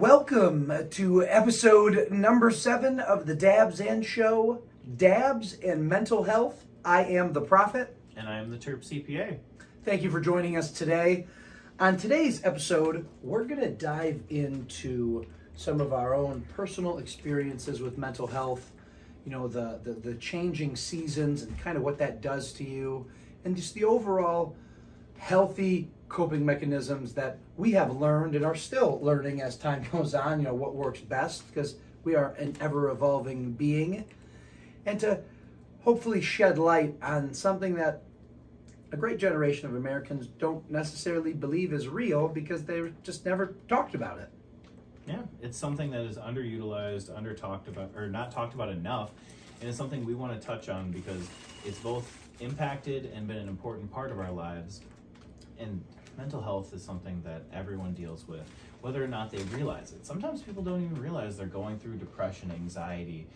Welcome to episode number 7 of the Dabs and Show, Dabs and Mental Health. I am the Prophet. And I am the Terp CPA. Thank you for joining us today. On today's episode, we're going to dive into some of our own personal experiences with mental health, you know, the changing seasons and kind of what that does to you, and just the overall healthy coping mechanisms that we have learned and are still learning as time goes on, you know, what works best, because we are an ever-evolving being, and to hopefully shed light on something that a great generation of Americans don't necessarily believe is real because they just never talked about it. Yeah, it's something that is underutilized, under-talked about, or not talked about enough, and it's something we want to touch on because it's both impacted and been an important part of our lives. And mental health is something that everyone deals with, whether or not they realize it. Sometimes people don't even realize they're going through depression, anxiety,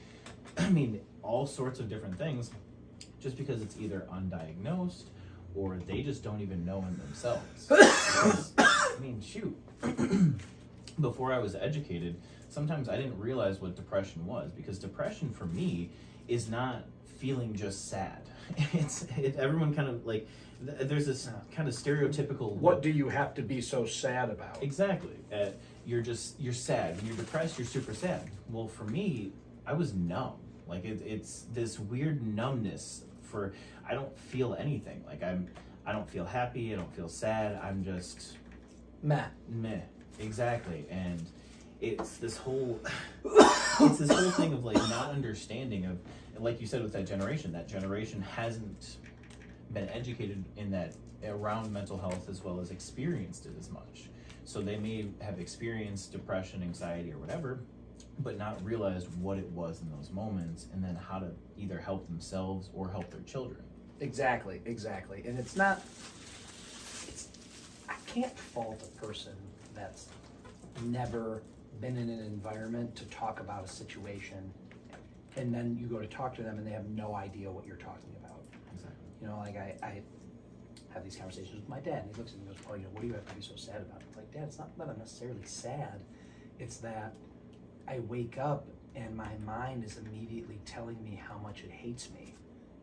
all sorts of different things, just because it's either undiagnosed or they just don't even know in themselves. Because, shoot, before I was educated, sometimes I didn't realize what depression was, because depression for me is not feeling just sad. Everyone kind of like, there's this kind of stereotypical What do you have to be so sad about? Exactly. You're sad. When you're depressed, you're super sad. Well, for me, I was numb. Like it's this weird numbness for, I don't feel anything. Like I don't feel happy. I don't feel sad. I'm just meh. Exactly. And it's this whole thing of like not understanding of, like you said, with that generation hasn't been educated in that around mental health as well as experienced it as much. So they may have experienced depression, anxiety, or whatever, but not realized what it was in those moments, and then how to either help themselves or help their children. Exactly. And I can't fault a person that's never been in an environment to talk about a situation, and then you go to talk to them and they have no idea what you're talking about. Exactly. You know, like I have these conversations with my dad, and he looks at me and goes, "Oh, you know, what do you have to be so sad about?" It's like, Dad, it's not that I'm necessarily sad. It's that I wake up and my mind is immediately telling me how much it hates me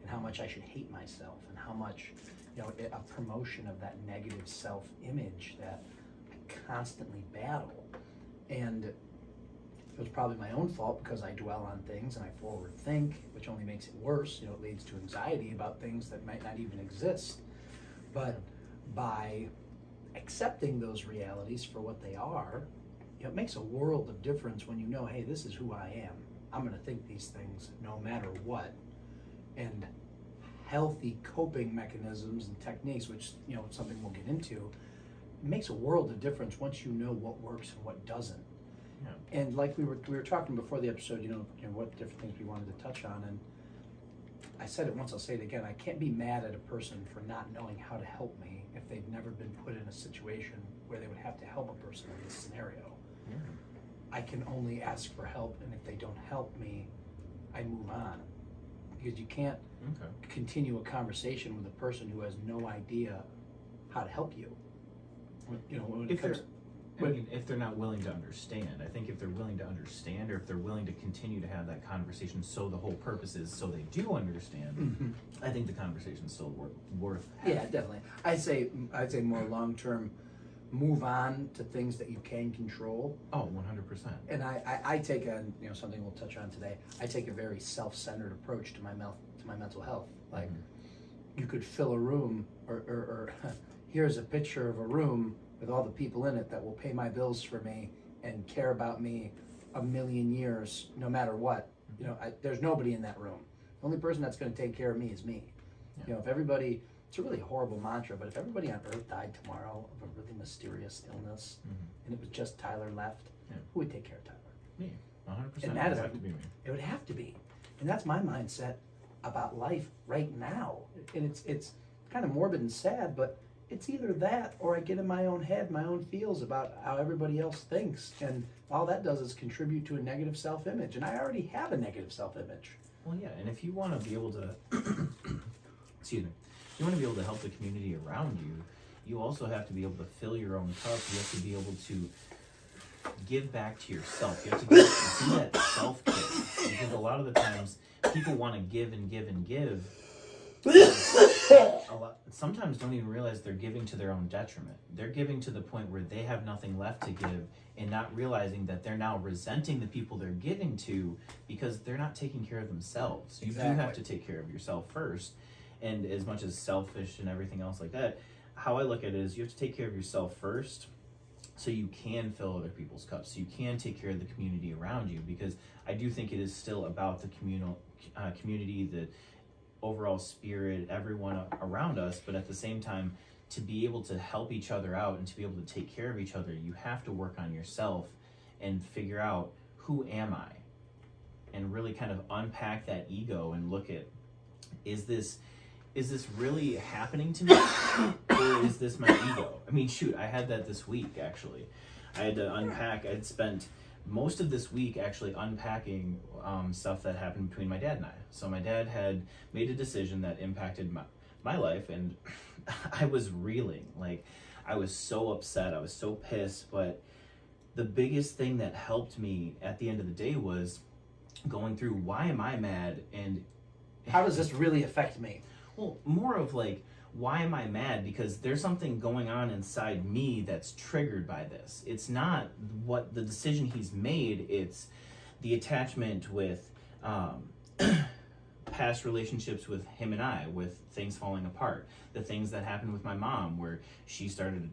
and how much I should hate myself and how much, you know, a promotion of that negative self-image that I constantly battle. And it was probably my own fault because I dwell on things and I forward think, which only makes it worse. You know, it leads to anxiety about things that might not even exist. But by accepting those realities for what they are, you know, it makes a world of difference when you know, hey, this is who I am. I'm going to think these things no matter what. And healthy coping mechanisms and techniques, which, you know, something we'll get into, it makes a world of difference once you know what works and what doesn't. Yeah. And like we were talking before the episode, you know, what different things we wanted to touch on, and I said it once, I'll say it again. I can't be mad at a person for not knowing how to help me if they've never been put in a situation where they would have to help a person in this scenario. Yeah. I can only ask for help, and if they don't help me, I move on. Because you can't continue a conversation with a person who has no idea how to help you. You know, when it comes... if they're not willing to understand. I think if they're willing to understand, or if they're willing to continue to have that conversation, so the whole purpose is so they do understand, I think the conversation's still worth having. Yeah, definitely. I'd say more long-term, move on to things that you can control. Oh, 100%. And I take something we'll touch on today, I take a very self-centered approach to my mental health. Like, you could fill a room, or here's a picture of a room with all the people in it that will pay my bills for me and care about me a million years, no matter what. You know, there's nobody in that room. The only person that's going to take care of me is me. Yeah. You know, if everybody, it's a really horrible mantra, but if everybody on Earth died tomorrow of a really mysterious illness, and it was just Tyler left, who would take care of Tyler? Me, 100%. And that would have to be me. It would have to be. And that's my mindset about life right now. And it's kind of morbid and sad, but it's either that or I get in my own head, my own feels about how everybody else thinks. And all that does is contribute to a negative self-image. And I already have a negative self-image. Well, yeah, and if you want to be able to, excuse me, if you want to be able to help the community around you, you also have to be able to fill your own cup. You have to be able to give back to yourself. You have to do that self-care, because a lot of the times people want to give and give and give. Sometimes don't even realize they're giving to their own detriment. They're giving to the point where they have nothing left to give, and not realizing that they're now resenting the people they're giving to because they're not taking care of themselves. You do have to take care of yourself first. And as much as selfish and everything else like that, how I look at it is you have to take care of yourself first so you can fill other people's cups, so you can take care of the community around you, because I do think it is still about the community, the overall spirit, everyone around us. But at the same time, to be able to help each other out and to be able to take care of each other, you have to work on yourself and figure out, who am I? And really kind of unpack that ego and look at, is this really happening to me, or is this my ego? I mean, shoot, I had that this week, actually. I had to unpack. I'd spent most of this week actually unpacking stuff that happened between my dad and I. So my dad had made a decision that impacted my life, and I was reeling. Like, I was so upset. I was so pissed. But the biggest thing that helped me at the end of the day was going through, why am I mad, and how does this really affect me? Well, more of like, why am I mad? Because there's something going on inside me that's triggered by this. It's not what the decision he's made, it's the attachment with past relationships with him and I, with things falling apart, the things that happened with my mom, where she did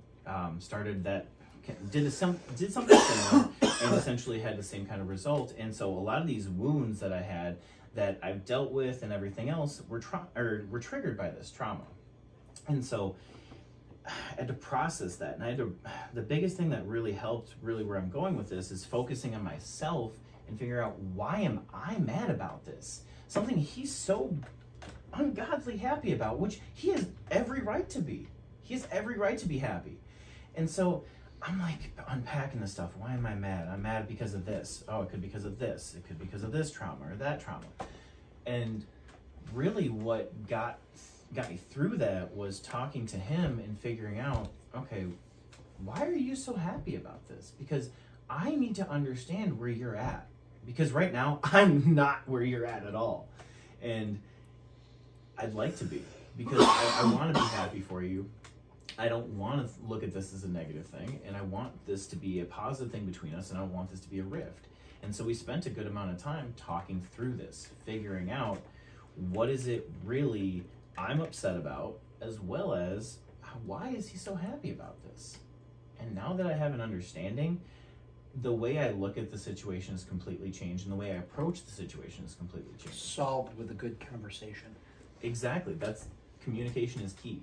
something similar and essentially had the same kind of result. And so a lot of these wounds that I had, that I've dealt with and everything else, were triggered by this trauma. And so I had to process that. And the biggest thing that really helped, really where I'm going with this, is focusing on myself and figure out, why am I mad about this? Something he's so ungodly happy about, which he has every right to be. He has every right to be happy. And so I'm like unpacking this stuff. Why am I mad? I'm mad because of this. Oh, it could be because of this. It could be because of this trauma or that trauma. And really what got me through that was talking to him and figuring out, okay, why are you so happy about this? Because I need to understand where you're at. Because right now, I'm not where you're at all. And I'd like to be. Because I want to be happy for you. I don't want to look at this as a negative thing, and I want this to be a positive thing between us, and I don't want this to be a rift. And so we spent a good amount of time talking through this, figuring out, what is it really I'm upset about, as well as, why is he so happy about this? And now that I have an understanding, the way I look at the situation has completely changed, and the way I approach the situation has completely changed. Solved with a good conversation. Exactly. Communication is key.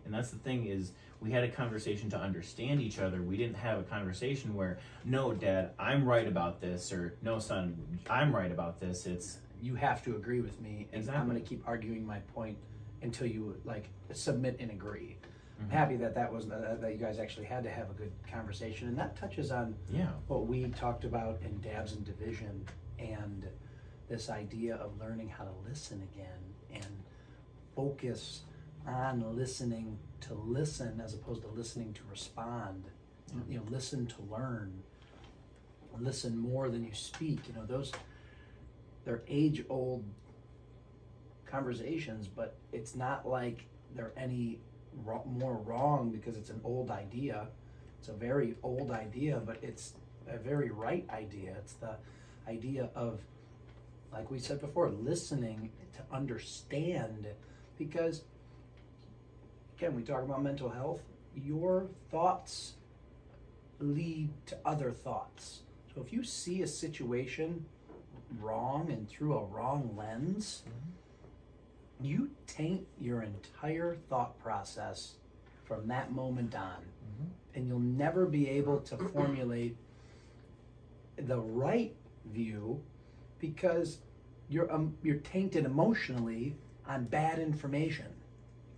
And that's the thing, is we had a conversation to understand each other. We didn't have a conversation where, no, Dad, I'm right about this, or no, son, I'm right about this. It's, you have to agree with me, and exactly. I'm going to keep arguing my point until you submit and agree. Mm-hmm. I'm happy that you guys actually had to have a good conversation, and that touches on what we talked about in Dabs and Division, and this idea of learning how to listen again and focus on listening to listen as opposed to listening to respond. Listen to learn. Listen more than you speak. They're age-old conversations, but it's not like they're any more wrong because it's an old idea. It's a very old idea, but it's a very right idea. It's the idea of, like we said before, listening to understand, because again, we talk about mental health. Your thoughts lead to other thoughts. So if you see a situation wrong and through a wrong lens, you taint your entire thought process from that moment on. And you'll never be able to formulate the right view, because you're tainted emotionally on bad information.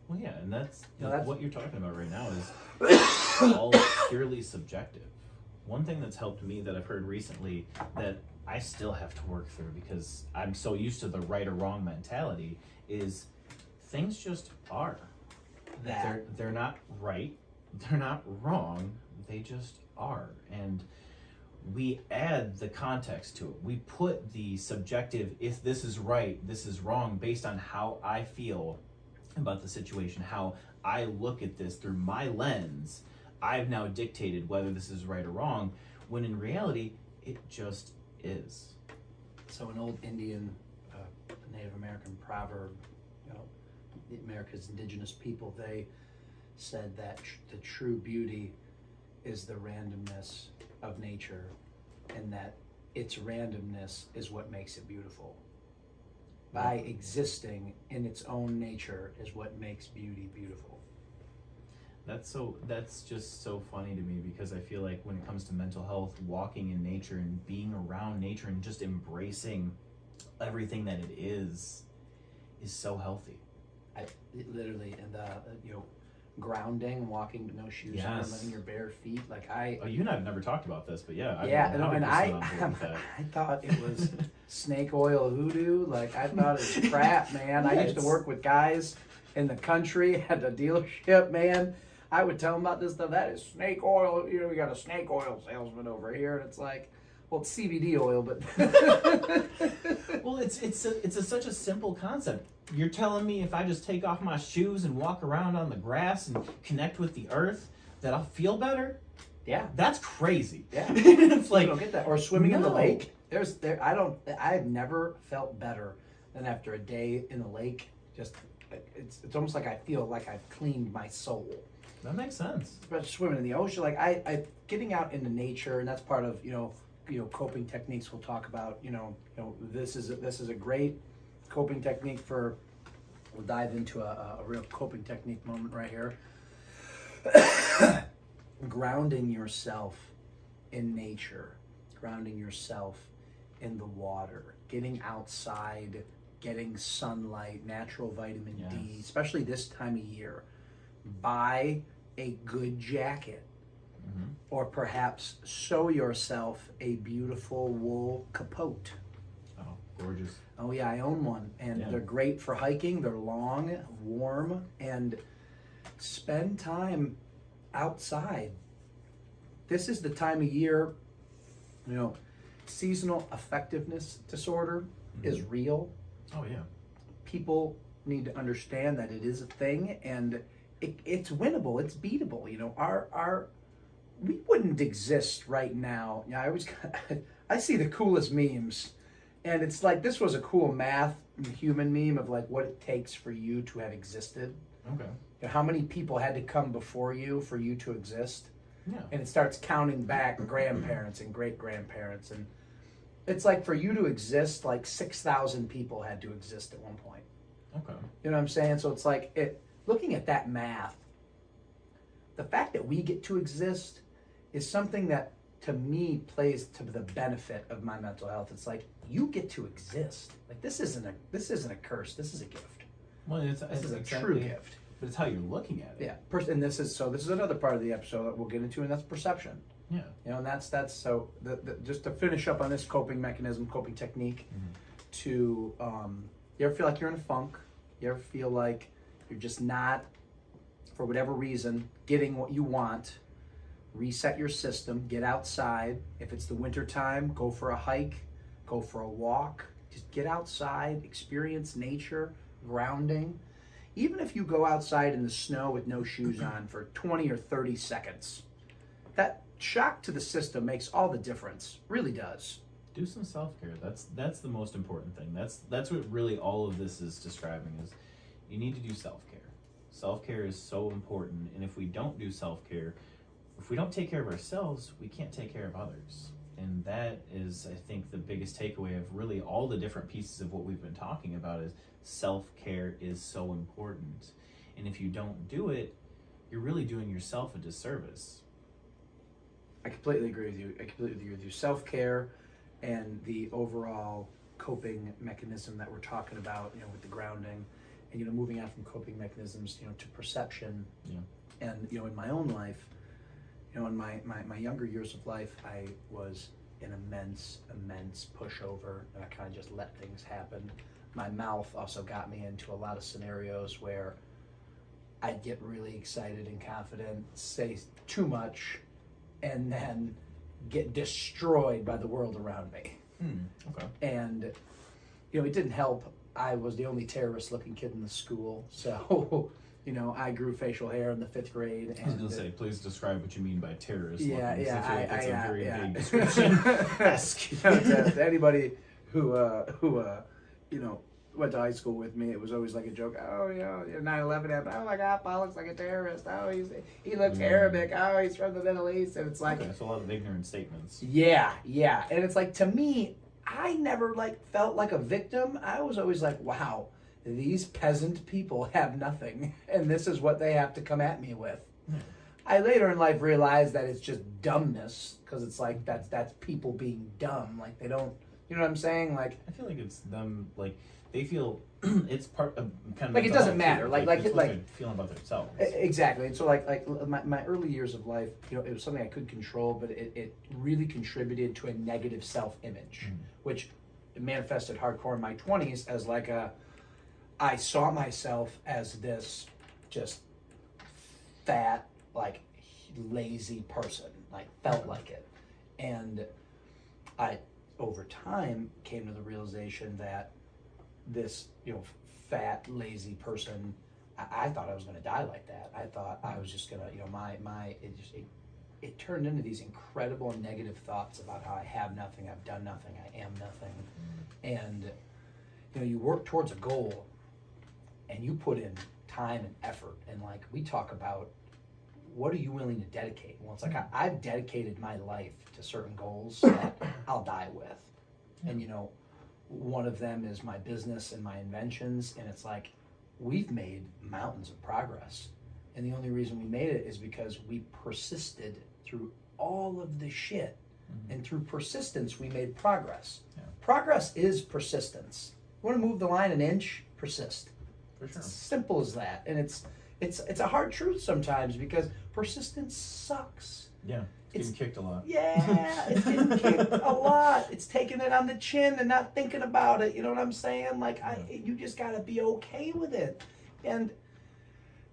Well, yeah, and that's what you're talking about right now is all purely subjective. One thing that's helped me that I've heard recently that I still have to work through, because I'm so used to the right or wrong mentality, is things just are. They're not right, they're not wrong, they just are. And we add the context to it. We put the subjective, if this is right, this is wrong, based on how I feel about the situation, how I look at this through my lens. I've now dictated whether this is right or wrong, when in reality, it just is. So an old Indian, Native American proverb, America's indigenous people, they said that the true beauty is the randomness of nature, and that its randomness is what makes it beautiful. By existing in its own nature is what makes beauty beautiful. That's just so funny to me, because I feel like when it comes to mental health, walking in nature and being around nature and just embracing everything that it is so healthy. Literally, and grounding, walking with no shoes on, letting your bare feet. You and I have never talked about this, but yeah. I thought it was snake oil hoodoo. I thought it was crap, man. I used to work with guys in the country at the dealership, man. I would tell them about this stuff. That is snake oil. We got a snake oil salesman over here, and it's like, well, it's CBD oil, but well, it's such a simple concept. You're telling me if I just take off my shoes and walk around on the grass and connect with the earth, that I'll feel better? Yeah, that's crazy. Yeah, it's like, you don't get that. Or swimming in the lake. I've never felt better than after a day in the lake. It's almost like I feel like I've cleaned my soul. That makes sense. But swimming in the ocean, I getting out into nature, and that's part of coping techniques we'll talk about. This is a great coping technique we'll dive into a real coping technique moment right here. Grounding yourself in nature, grounding yourself in the water, getting outside, getting sunlight, natural vitamin D, especially this time of year. Buy a good jacket, or perhaps sew yourself a beautiful wool capote. Oh, gorgeous. Oh yeah, I own one, and they're great for hiking. They're long, warm, and spend time outside. This is the time of year, seasonal affectiveness disorder is real. Oh yeah. People need to understand that it is a thing, and it's winnable, it's beatable. We wouldn't exist right now. I see the coolest memes. And it's like, this was a cool math human meme of what it takes for you to have existed. Okay. How many people had to come before you for you to exist? Yeah. And it starts counting back grandparents and great-grandparents. And it's like, for you to exist, 6,000 people had to exist at one point. Okay. You know what I'm saying? So it's like, looking at that math, the fact that we get to exist is something that, to me, plays to the benefit of my mental health. It's like, you get to exist. This isn't a curse. This is a gift. This is a true gift. But it's how you're looking at it. Yeah. And this is another part of the episode that we'll get into, and that's perception. Yeah. And that's so just to finish up on this coping technique. To you ever feel like you're in a funk? You ever feel like you're just not, for whatever reason, getting what you want? Reset your system, get outside. If it's the winter time, go for a hike, go for a walk. Just get outside, experience nature, grounding. Even if you go outside in the snow with no shoes on for 20 or 30 seconds, that shock to the system makes all the difference. Really does. Do some self-care. That's the most important thing. That's what really all of this is describing, is you need to do self-care. Self-care is so important, and if we don't do self-care, if we don't take care of ourselves, we can't take care of others. And that is, I think, the biggest takeaway of really all the different pieces of what we've been talking about, is self-care is so important. And if you don't do it, you're really doing yourself a disservice. I completely agree with you. Self-care and the overall coping mechanism that we're talking about, with the grounding, and moving out from coping mechanisms, to perception. Yeah. And in my own life, in my younger years of life, I was an immense pushover, and I kind of just let things happen. My mouth also got me into a lot of scenarios where I'd get really excited and confident, say too much, and then get destroyed by the world around me. Okay. And, you know, it didn't help. I was the only terrorist-looking kid in the school, so, you know, I grew facial hair in the 5th grade. And I was going to say, please describe what you mean by terrorist. Yeah, looking. yeah, I feel like that's a very yeah. vague description. You know, to anybody who you know, went to high school with me, it was always like a joke. Oh, you know, 9/11 happened. Oh my God, Paul looks like a terrorist. Oh, he looks Arabic. Oh, he's from the Middle East. And it's like, Okay, so a lot of ignorant statements. yeah, and it's like, to me, I never like felt like a victim. I was always like, wow, these peasant people have nothing, and this is what they have to come at me with. I later in life realized that it's just dumbness, because it's like that's people being dumb. Like, they don't, you know what I'm saying? Like, I feel like it's them, like, they feel it's part of kind of like it doesn't matter. too. Like it's what they're feeling about themselves. Exactly. And so like my early years of life, you know, it was something I couldn't control, but it really contributed to a negative self-image, which manifested hardcore in my 20s as like I saw myself as this just fat, like lazy person, like felt like it. And I, over time, came to the realization that this, you know, fat, lazy person, I thought I was going to die like that. I thought I was just going to, you know, it turned into these incredible negative thoughts about how I have nothing, I've done nothing, I am nothing. And, you know, you work towards a goal and you put in time and effort. And like, we talk about, what are you willing to dedicate? Well, it's like, I've dedicated my life to certain goals that I'll die with. And, you know, one of them is my business and my inventions, and it's like, we've made mountains of progress, and the only reason we made it is because we persisted through all of the shit, and through persistence we made progress. Progress is persistence. You want to move the line an inch? Persist. For sure. It's simple as that. And it's a hard truth sometimes, because persistence sucks. Yeah. It's getting kicked a lot. Yeah, it's getting kicked a lot. It's taking it on the chin and not thinking about it. You know what I'm saying? Like, you just got to be okay with it. And,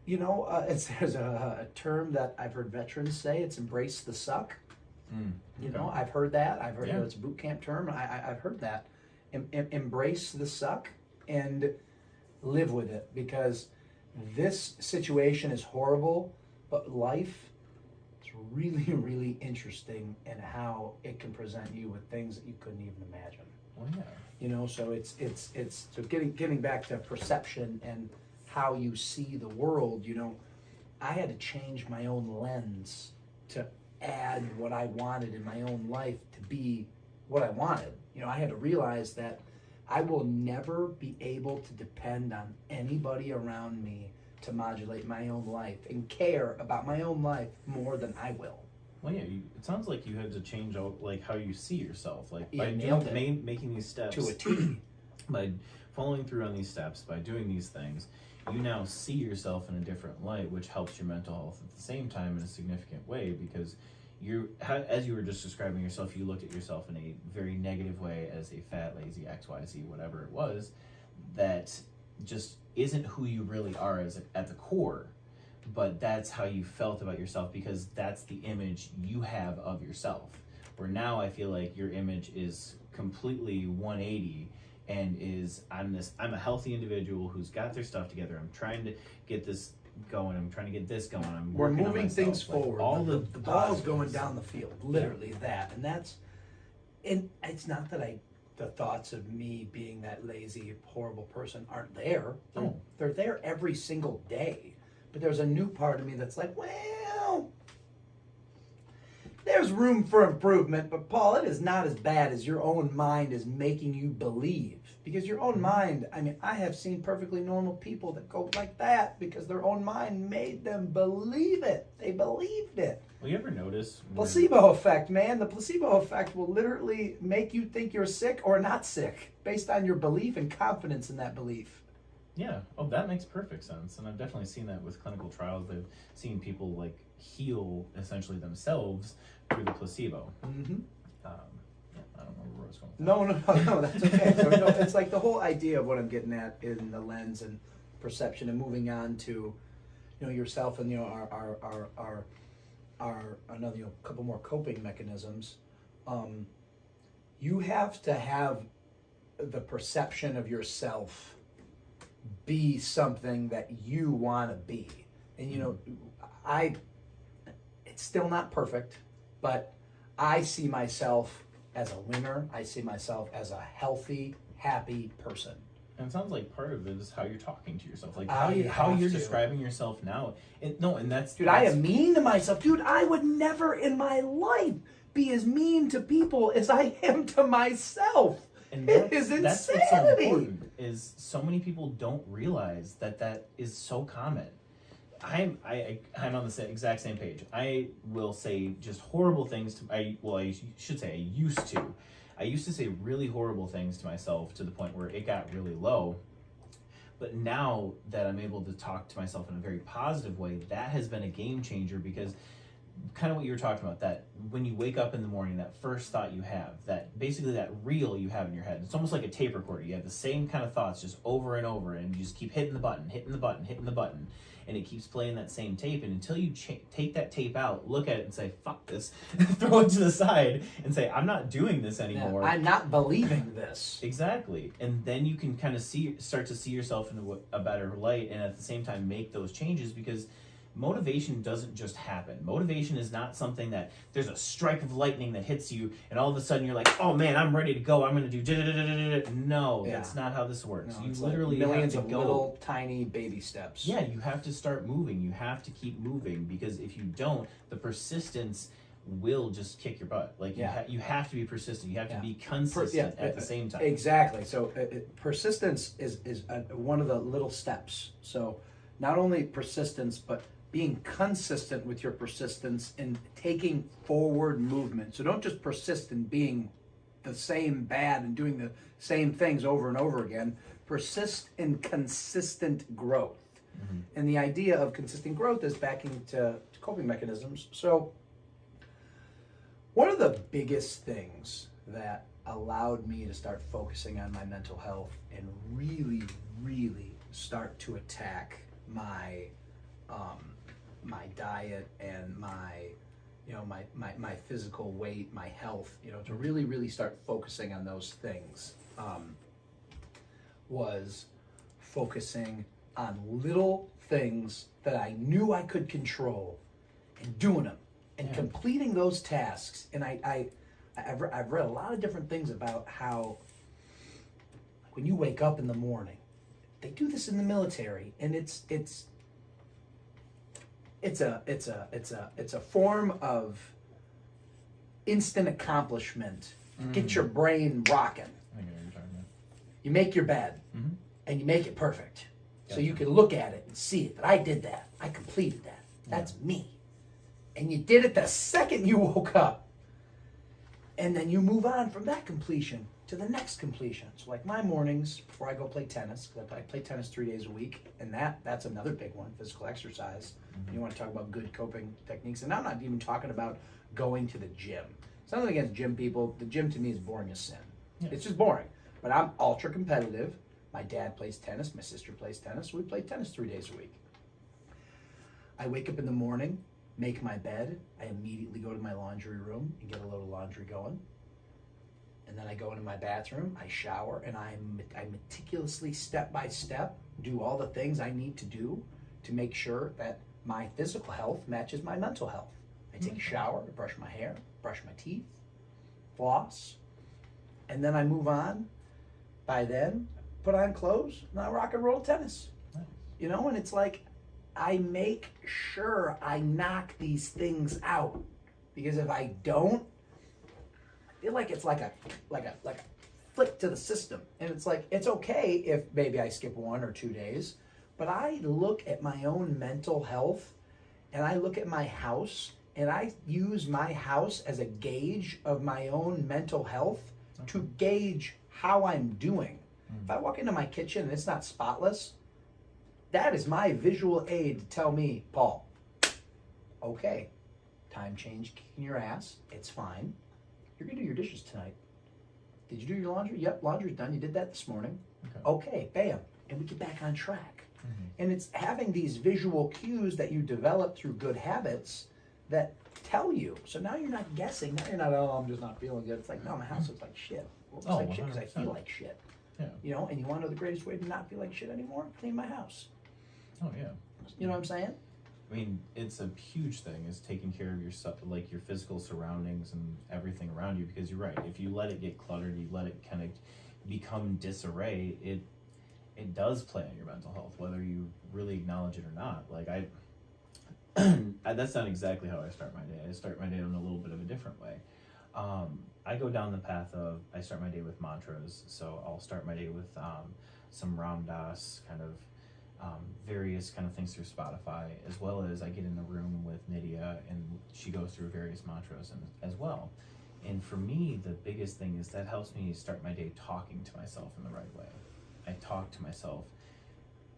you know, there's a term that I've heard veterans say. It's embrace the suck. You know, I've heard that. I've heard it's a boot camp term. I've heard that. Embrace the suck and live with it, because this situation is horrible, but life is really, really interesting in how it can present you with things that you couldn't even imagine. Well, yeah. You know, so it's so getting back to perception and how you see the world. You know, I had to change my own lens to add what I wanted in my own life to be what I wanted. You know, I had to realize that I will never be able to depend on anybody around me to modulate my own life and care about my own life more than I will. Well, yeah, it sounds like you had to change out, like, how you see yourself, like, Yeah, by making these steps To a T. by following through on these steps, by doing these things, you now see yourself in a different light, which helps your mental health at the same time in a significant way, because as you were just describing yourself, you looked at yourself in a very negative way as a fat, lazy, XYZ, whatever it was, that just isn't who you really are at the core, but that's how you felt about yourself, because that's the image you have of yourself. Where now I feel like your image is completely 180 and I'm a healthy individual who's got their stuff together. I'm trying to get this going. I'm trying to get this going. We're moving things forward. All the ball's going down the field, literally that. And it's not that the thoughts of me being that lazy, horrible person aren't there. They're there every single day. But there's a new part of me that's like, well, there's room for improvement. But Paul, it is not as bad as your own mind is making you believe. Because your own mind, I mean, I have seen perfectly normal people that go like that because their own mind made them believe it. They believed it. Well, you ever notice? Placebo effect, man. The placebo effect will literally make you think you're sick or not sick based on your belief and confidence in that belief. Yeah. Oh, that makes perfect sense. And I've definitely seen that with clinical trials. They've seen people like heal essentially themselves through the placebo. Mm-hmm. I don't remember where I was going with that. No, that's okay. So no, it's like the whole idea of what I'm getting at in the lens and perception, and moving on to, you know, yourself and, you know, are another, couple more coping mechanisms. You have to have the perception of yourself be something that you want to be. And it's still not perfect, but I see myself as a winner. I see myself as a healthy, happy person. And it sounds like part of it is how you're talking to yourself, like How how you're to. describing yourself now. And that's Dude, I am mean to myself. Dude, I would never in my life be as mean to people as I am to myself. And it is insanity. That's what's so important, is so many people don't realize that is so common. I'm on the exact same page. I will say just horrible things to I should say I used to say really horrible things to myself to the point where it got really low. But now that I'm able to talk to myself in a very positive way, that has been a game changer, because kind of what you were talking about, that when you wake up in the morning, that first thought you have, that basically that reel you have in your head, it's almost like a tape recorder. You have the same kind of thoughts just over and over, and you just keep hitting the button, and it keeps playing that same tape. And until you take that tape out, look at it and say, fuck this, throw it to the side and say, I'm not doing this anymore. Yeah, I'm not believing this. Exactly. And then you can kind of start to see yourself in a better light, and at the same time make those changes, because motivation doesn't just happen. Motivation is not something that there's a strike of lightning that hits you and all of a sudden you're like, oh man, I'm ready to go, I'm going to do No, that's not how this works. No, you literally like millions have to of little tiny baby steps. Yeah, you have to start moving. You have to keep moving, because if you don't, the persistence will just kick your butt. Like you have to be persistent. You have to be consistent at the same time. Exactly. So persistence is one of the little steps. So not only persistence, but being consistent with your persistence and taking forward movement. So don't just persist in being the same bad and doing the same things over and over again. Persist in consistent growth. Mm-hmm. And the idea of consistent growth is backing to coping mechanisms. So one of the biggest things that allowed me to start focusing on my mental health and really, really start to attack my my diet and my physical weight, my health, to really, really start focusing on those things, was focusing on little things that I knew I could control and doing them and completing those tasks. And I've read a lot of different things about how, like, when you wake up in the morning, they do this in the military, and it's a form of instant accomplishment. Get your brain rocking. I know what you're talking about. You make your bed, and you make it perfect. So you can look at it and see it, that I did that. I completed that. That's me. And you did it the second you woke up. And then you move on from that completion to the next completion. So like my mornings before I go play tennis, because I play tennis 3 days a week, and that's another big one, physical exercise. You want to talk about good coping techniques. And I'm not even talking about going to the gym. It's nothing against gym people. The gym to me is boring as sin. Yeah. It's just boring. But I'm ultra competitive. My dad plays tennis. My sister plays tennis. We play tennis 3 days a week. I wake up in the morning, make my bed. I immediately go to my laundry room and get a load of laundry going. And then I go into my bathroom, I shower, and I meticulously, step by step, do all the things I need to do to make sure that my physical health matches my mental health. I take a shower, I brush my hair, brush my teeth, floss, and then I move on. By then, put on clothes, and I rock and roll tennis. Nice. And it's like, I make sure I knock these things out, because if I don't, I feel like it's like a flick to the system. And it's like, it's okay if maybe I skip 1 or 2 days, but I look at my own mental health, and I look at my house, and I use my house as a gauge of my own mental health to gauge how I'm doing. If I walk into my kitchen and it's not spotless, that is my visual aid to tell me, Paul, okay, time change kicking your ass, it's fine. You're gonna do your dishes tonight. Did you do your laundry? Yep, laundry's done. You did that this morning. Okay, bam. And we get back on track. And it's having these visual cues that you develop through good habits that tell you. So now you're not guessing. Now you're not, oh, I'm just not feeling good. It's like, no, my house looks like shit. Well, it looks like shit because I 100%. feel like shit. Yeah. You know, and you want to know the greatest way to not feel like shit anymore? Clean my house. Oh yeah. You know what I'm saying? I mean, it's a huge thing is taking care of yourself, like your physical surroundings and everything around you. Because you're right, if you let it get cluttered, you let it kind of become disarray. It does play on your mental health, whether you really acknowledge it or not. Like that's not exactly how I start my day. I start my day in a little bit of a different way. I go down the path of I start my day with mantras. So I'll start my day with some Ram Dass kind of. Various kind of things through Spotify, as well as I get in the room with Nydia and she goes through various mantras as well. And for me, the biggest thing is that helps me start my day talking to myself in the right way. I talk to myself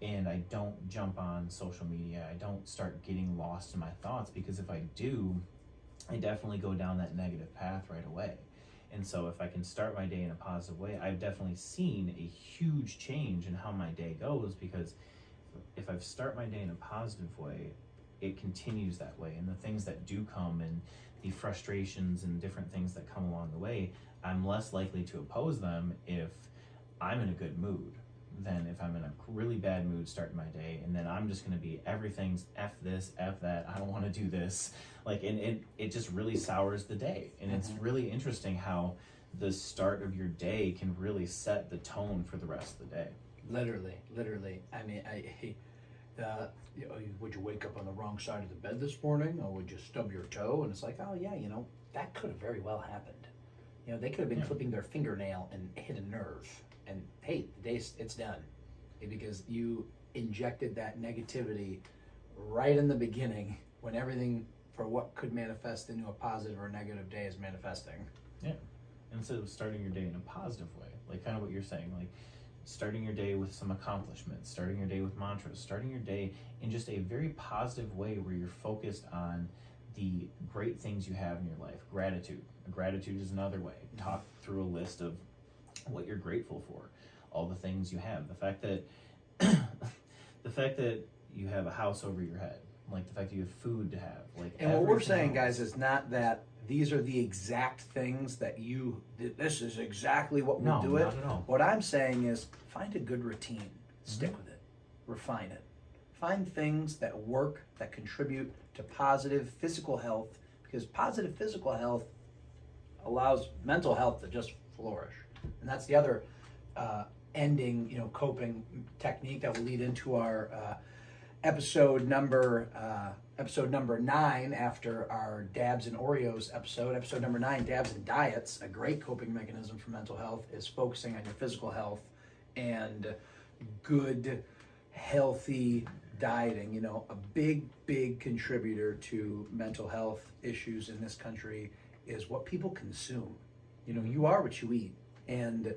and I don't jump on social media. I don't start getting lost in my thoughts, because if I do, I definitely go down that negative path right away. And so if I can start my day in a positive way, I've definitely seen a huge change in how my day goes, because if I start my day in a positive way, it continues that way. And the things that do come and the frustrations and different things that come along the way, I'm less likely to oppose them if I'm in a good mood than if I'm in a really bad mood starting my day. And then I'm just going to be everything's F this, F that, I don't want to do this. Like, and it just really sours the day. And it's really interesting how the start of your day can really set the tone for the rest of the day. Literally. I mean, would you wake up on the wrong side of the bed this morning, or would you stub your toe? And it's like, oh yeah, that could have very well happened. They could have been clipping their fingernail and hit a nerve. And hey, the day it's done, because you injected that negativity right in the beginning when everything for what could manifest into a positive or negative day is manifesting. Yeah, instead of starting your day in a positive way, like kind of what you're saying, like starting your day with some accomplishments, starting your day with mantras, starting your day in just a very positive way where you're focused on the great things you have in your life. Gratitude is another way. Talk through a list of what you're grateful for, all the things you have, the fact that you have a house over your head, like the fact that you have food to have, like. And what we're saying, guys, is not that these are the exact things that this is exactly what will do it. Not at all. What I'm saying is find a good routine, stick with it, refine it. Find things that work, that contribute to positive physical health, because positive physical health allows mental health to just flourish. And that's the other coping technique that will lead into our episode number 9 after our Dabs and Oreos episode. Episode number 9, Dabs and Diets. A great coping mechanism for mental health is focusing on your physical health and good, healthy dieting. A big contributor to mental health issues in this country is what people consume. You are what you eat. And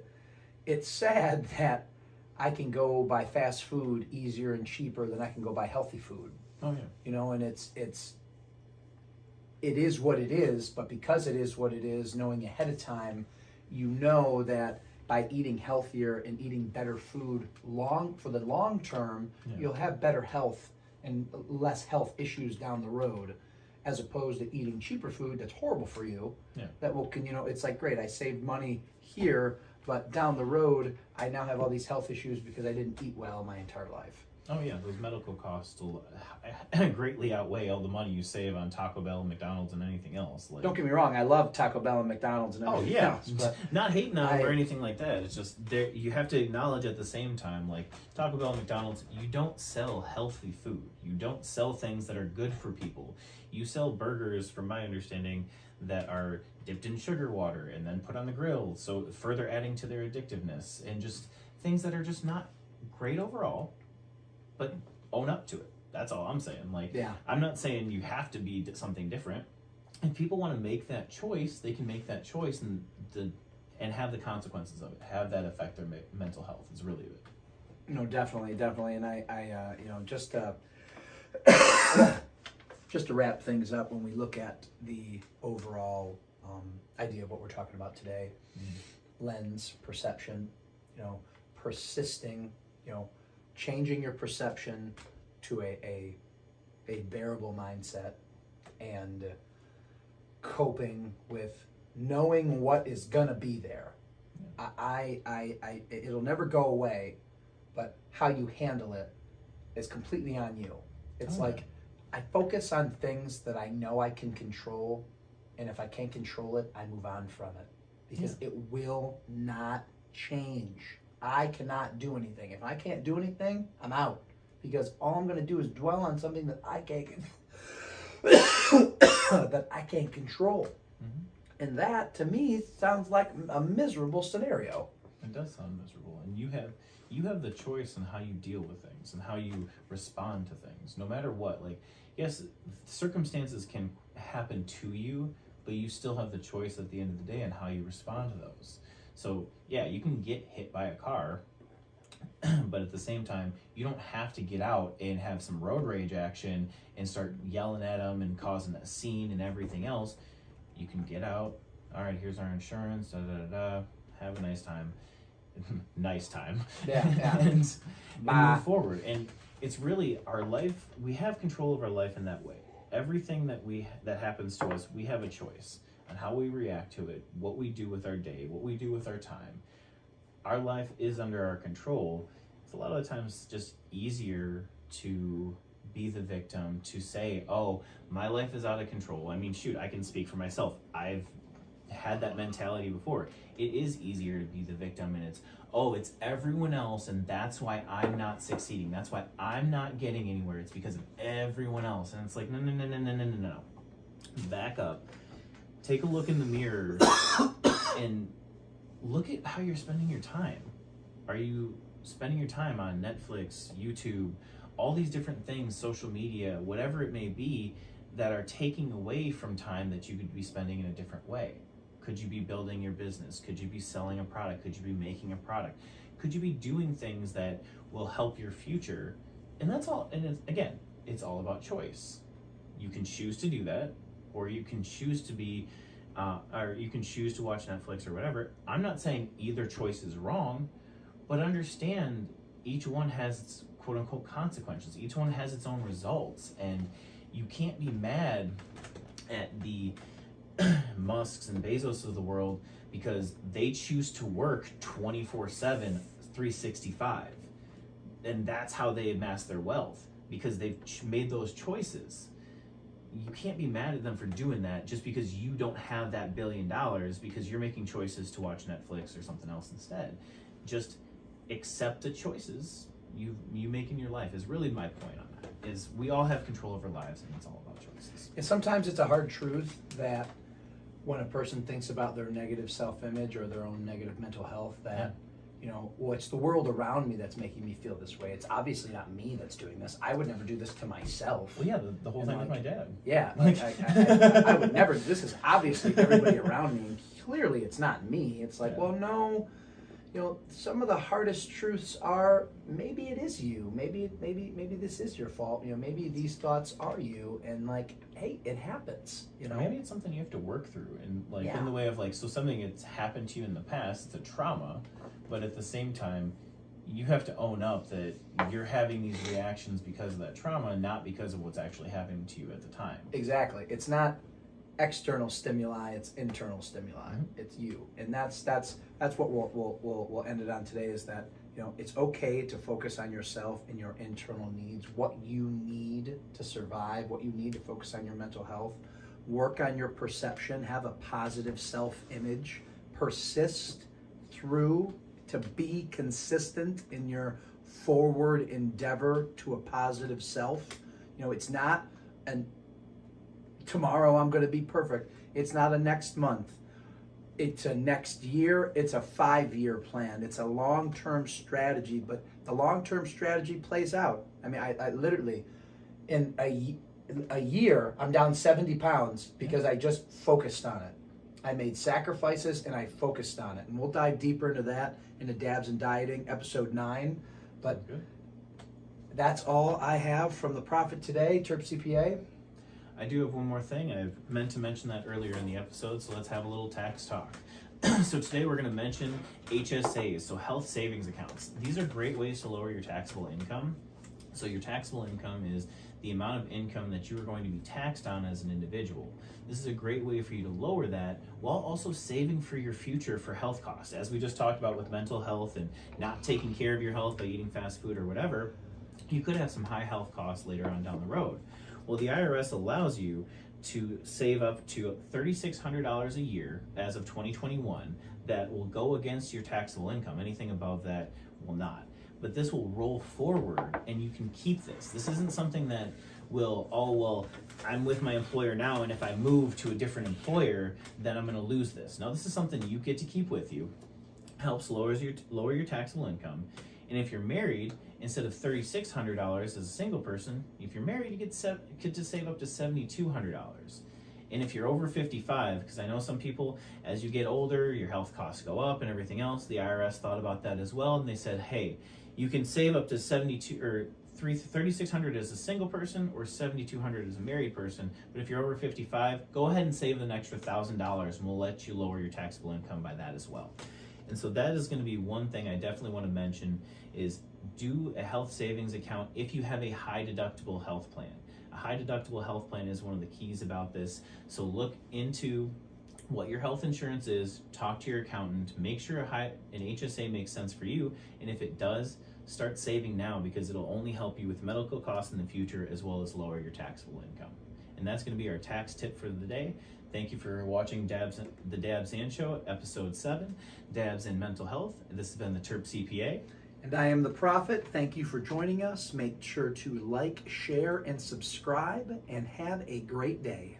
it's sad that I can go buy fast food easier and cheaper than I can go buy healthy food. Oh yeah. And it is what it is, but because it is what it is, knowing ahead of time, that by eating healthier and eating better food for the long term, you'll have better health and less health issues down the road, as opposed to eating cheaper food that's horrible for you. Yeah. That will, it's like, great, I saved money here, but down the road, I now have all these health issues because I didn't eat well my entire life. Oh yeah, those medical costs will greatly outweigh all the money you save on Taco Bell, McDonald's, and anything else. Don't get me wrong, I love Taco Bell and McDonald's and everything else. But not hating on them or anything like that. It's just you have to acknowledge at the same time, like Taco Bell and McDonald's, you don't sell healthy food. You don't sell things that are good for people. You sell burgers, from my understanding, that are dipped in sugar water and then put on the grill, so further adding to their addictiveness, and just things that are just not great overall. But own up to it. That's all I'm saying. I'm not saying you have to be something different. If people want to make that choice, they can make that choice and have the consequences of it. Have that affect their mental health. Is really it. No, definitely. And I just to wrap things up, when we look at the overall idea of what we're talking about today, lens, perception, persisting, changing your perception to a bearable mindset, and coping with knowing what is gonna be there. It'll never go away, but how you handle it is completely on you. It's like I focus on things that I know I can control, and if I can't control it, I move on from it because it will not change. I cannot do anything. If I can't do anything, I'm out because all I'm going to do is dwell on something that I can't that I can't control. Mm-hmm. And that, to me, sounds like a miserable scenario. It does sound miserable, and you have the choice in how you deal with things and how you respond to things, no matter what. Like, yes, circumstances can happen to you, but you still have the choice at the end of the day on how you respond to those. So, yeah, you can get hit by a car, but at the same time, you don't have to get out and have some road rage action and start yelling at them and causing a scene and everything else. You can get out. All right, here's our insurance. Da da da da. Have a nice time. Nice time. Yeah. and move forward. And it's really our life. We have control of our life in that way. Everything that happens to us, we have a choice on how we react to it, what we do with our day, what we do with our time. Our life is under our control. It's a lot of the times just easier to be the victim, to say, oh, my life is out of control. I mean, shoot, I can speak for myself. I've had that mentality before. It is easier to be the victim, and it's everyone else, and that's why I'm not succeeding. That's why I'm not getting anywhere. It's because of everyone else. And it's like, no. Back up. Take a look in the mirror and look at how you're spending your time. Are you spending your time on Netflix, YouTube, all these different things, social media, whatever it may be, that are taking away from time that you could be spending in a different way? Could you be building your business? Could you be selling a product? Could you be making a product? Could you be doing things that will help your future? And that's all. And it's all about choice. You can choose to do that, or you can choose to be, or you can choose to watch Netflix or whatever. I'm not saying either choice is wrong, but understand each one has its quote unquote consequences. Each one has its own results, and you can't be mad at the Musks and Bezos of the world because they choose to work 24/7, 365. And that's how they amass their wealth, because they've made those choices. You can't be mad at them for doing that just because you don't have that $1 billion because you're making choices to watch Netflix or something else instead. Just accept the choices you make in your life is really my point on that. Is we all have control of our lives, and it's all about choices. And sometimes it's a hard truth that when a person thinks about their negative self-image or their own negative mental health, that well, it's the world around me that's making me feel this way. It's obviously not me that's doing this. I would never do this to myself. Well, yeah, the whole thing with my dad. Yeah, I would never. This is obviously everybody around me. Clearly, it's not me. It's like, well, no. Some of the hardest truths are maybe it is you. Maybe this is your fault. Maybe these thoughts are you. And like, hey, it happens. Maybe it's something you have to work through, and in the way of so something that's happened to you in the past. It's a trauma, but at the same time, you have to own up that you're having these reactions because of that trauma, not because of what's actually happening to you at the time. Exactly. It's not external stimuli, it's internal stimuli. Mm-hmm. It's you. And that's what we'll end it on today, is that it's okay to focus on yourself and your internal needs, what you need to survive, what you need to focus on your mental health, work on your perception, have a positive self-image, persist through to be consistent in your forward endeavor to a positive self. It's not tomorrow I'm going to be perfect. It's not a next month. It's a next year. It's a 5-year plan. It's a long-term strategy, but the long-term strategy plays out. I mean, I literally, in a year, I'm down 70 pounds because I just focused on it. I made sacrifices and I focused on it. And we'll dive deeper into that into Dabs and Dieting, episode 9. But that's all I have from the Prophet today, Terp CPA. I do have one more thing. I meant to mention that earlier in the episode, so let's have a little tax talk. So today we're going to mention HSAs, so health savings accounts. These are great ways to lower your taxable income. So your taxable income is the amount of income that you are going to be taxed on as an individual. This is a great way for you to lower that while also saving for your future for health costs. As we just talked about with mental health and not taking care of your health by eating fast food or whatever, you could have some high health costs later on down the road. Well, the IRS allows you to save up to $3,600 a year as of 2021 that will go against your taxable income. Anything above that will not. But this will roll forward and you can keep this. This isn't something that will, oh, well, I'm with my employer now and if I move to a different employer, then I'm gonna lose this. No, this is something you get to keep with you. Helps lower your taxable income. And if you're married, instead of $3,600 as a single person, if you're married, you get to save up to $7,200. And if you're over 55, because I know some people, as you get older, your health costs go up and everything else, the IRS thought about that as well, and they said, hey, you can save up to $3,600 as a single person or $7,200 as a married person, but if you're over 55, go ahead and save an extra $1,000 and we'll let you lower your taxable income by that as well. And so that is going to be one thing I definitely want to mention is do a health savings account if you have a high deductible health plan. A high deductible health plan is one of the keys about this. So look into what your health insurance is, talk to your accountant, make sure an HSA makes sense for you, and if it does, start saving now because it'll only help you with medical costs in the future as well as lower your taxable income. And that's going to be our tax tip for the day. Thank you for watching the Dabs and Show, episode 7, Dabs and Mental Health. This has been the Terp CPA. And I am the Prophet. Thank you for joining us. Make sure to like, share, and subscribe, and have a great day.